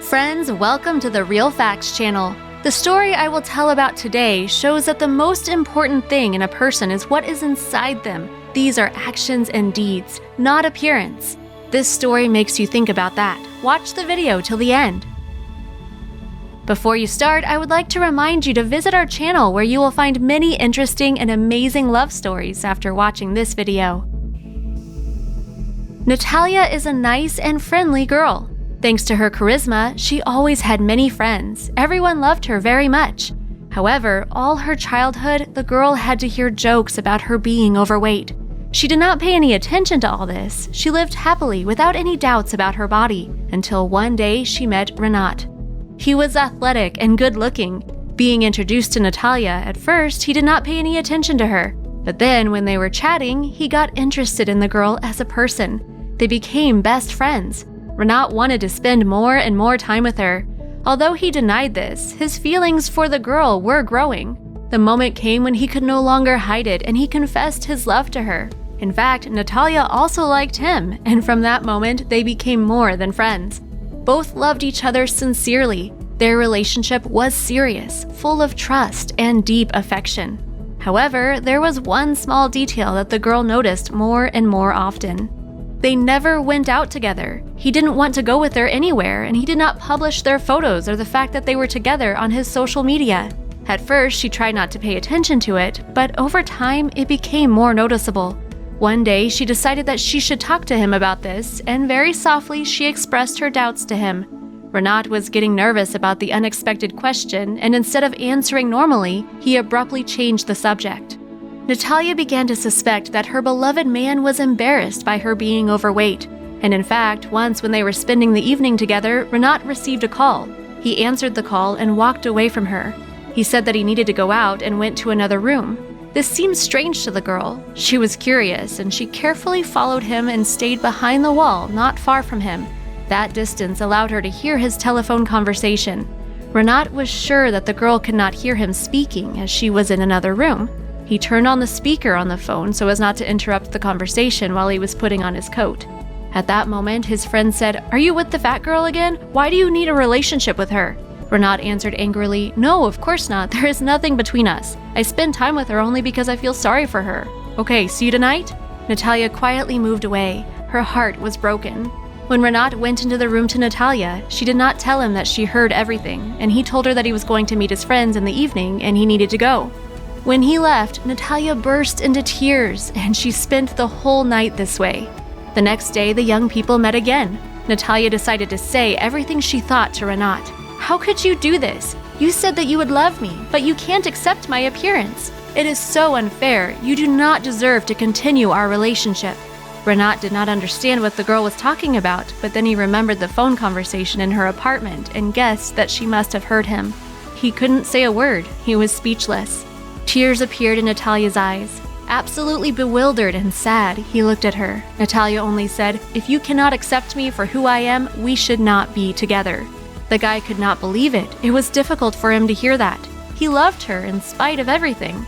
Friends, welcome to the Real Facts channel. The story I will tell about today shows that the most important thing in a person is what is inside them. These are actions and deeds, not appearance. This story makes you think about that. Watch the video till the end. Before you start, I would like to remind you to visit our channel where you will find many interesting and amazing love stories after watching this video. Natalia is a nice and friendly girl. Thanks to her charisma, she always had many friends. Everyone loved her very much. However, all her childhood, the girl had to hear jokes about her being overweight. She did not pay any attention to all this. She lived happily without any doubts about her body until one day she met Renat. He was athletic and good-looking. Being introduced to Natalia, at first he did not pay any attention to her. But then when they were chatting, he got interested in the girl as a person. They became best friends. Renat wanted to spend more and more time with her. Although he denied this, his feelings for the girl were growing. The moment came when he could no longer hide it and he confessed his love to her. In fact, Natalia also liked him, and from that moment they became more than friends. Both loved each other sincerely. Their relationship was serious, full of trust and deep affection. However, there was one small detail that the girl noticed more and more often. They never went out together. He didn't want to go with her anywhere, and he did not publish their photos or the fact that they were together on his social media. At first, she tried not to pay attention to it, but over time, it became more noticeable. One day, she decided that she should talk to him about this, and very softly, she expressed her doubts to him. Renat was getting nervous about the unexpected question, and instead of answering normally, he abruptly changed the subject. Natalia began to suspect that her beloved man was embarrassed by her being overweight. And in fact, once when they were spending the evening together, Renat received a call. He answered the call and walked away from her. He said that he needed to go out and went to another room. This seemed strange to the girl. She was curious, and she carefully followed him and stayed behind the wall, not far from him. That distance allowed her to hear his telephone conversation. Renat was sure that the girl could not hear him speaking as she was in another room. He turned on the speaker on the phone so as not to interrupt the conversation while he was putting on his coat. At that moment, his friend said, "Are you with the fat girl again? Why do you need a relationship with her?" Renat answered angrily, "No, of course not. There is nothing between us. I spend time with her only because I feel sorry for her. Okay, see you tonight?" Natalia quietly moved away. Her heart was broken. When Renat went into the room to Natalia, she did not tell him that she heard everything, and he told her that he was going to meet his friends in the evening and he needed to go. When he left, Natalia burst into tears, and she spent the whole night this way. The next day, the young people met again. Natalia decided to say everything she thought to Renat. "How could you do this? You said that you would love me, but you can't accept my appearance. It is so unfair. You do not deserve to continue our relationship." Renat did not understand what the girl was talking about, but then he remembered the phone conversation in her apartment and guessed that she must have heard him. He couldn't say a word. He was speechless. Tears appeared in Natalia's eyes. Absolutely bewildered and sad, he looked at her. Natalia only said, "If you cannot accept me for who I am, we should not be together." The guy could not believe it. It was difficult for him to hear that. He loved her in spite of everything.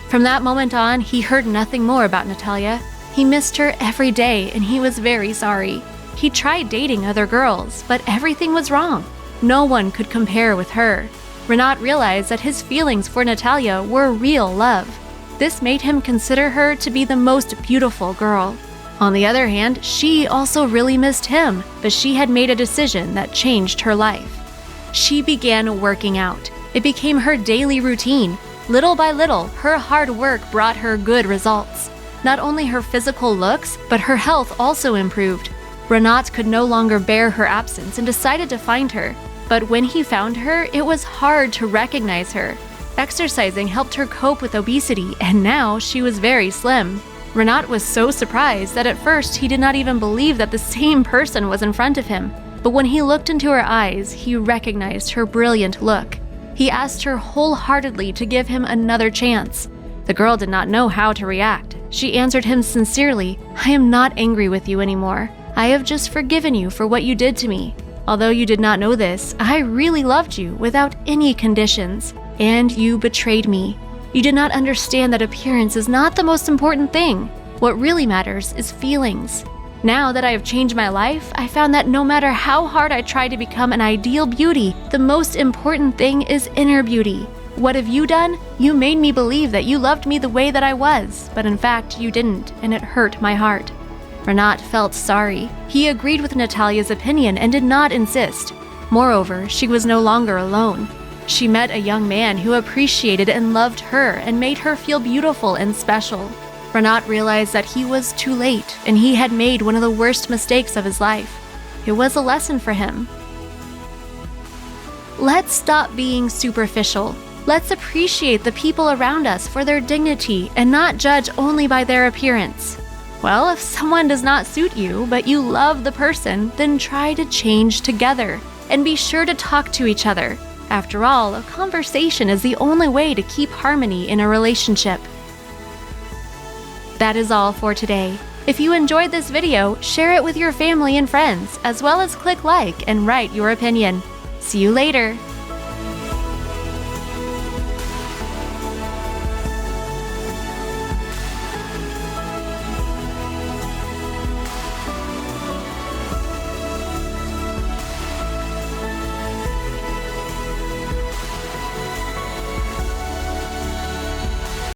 From that moment on, he heard nothing more about Natalia. He missed her every day, and he was very sorry. He tried dating other girls, but everything was wrong. No one could compare with her. Renat realized that his feelings for Natalia were real love. This made him consider her to be the most beautiful girl. On the other hand, she also really missed him, but she had made a decision that changed her life. She began working out. It became her daily routine. Little by little, her hard work brought her good results. Not only her physical looks, but her health also improved. Renat could no longer bear her absence and decided to find her. But when he found her, it was hard to recognize her. Exercising helped her cope with obesity, and now she was very slim. Renat was so surprised that at first he did not even believe that the same person was in front of him. But when he looked into her eyes, he recognized her brilliant look. He asked her wholeheartedly to give him another chance. The girl did not know how to react. She answered him sincerely, "I am not angry with you anymore. I have just forgiven you for what you did to me. Although you did not know this, I really loved you without any conditions, and you betrayed me. You did not understand that appearance is not the most important thing. What really matters is feelings." Now that I have changed my life, I found that no matter how hard I try to become an ideal beauty, the most important thing is inner beauty. What have you done? You made me believe that you loved me the way that I was, but in fact you didn't, and it hurt my heart. Renat felt sorry. He agreed with Natalia's opinion and did not insist. Moreover, she was no longer alone. She met a young man who appreciated and loved her and made her feel beautiful and special. Renat realized that he was too late, and he had made one of the worst mistakes of his life. It was a lesson for him. Let's stop being superficial. Let's appreciate the people around us for their dignity and not judge only by their appearance. Well, if someone does not suit you, but you love the person, then try to change together. And be sure to talk to each other. After all, a conversation is the only way to keep harmony in a relationship. That is all for today. If you enjoyed this video, share it with your family and friends, as well as click like and write your opinion. See you later!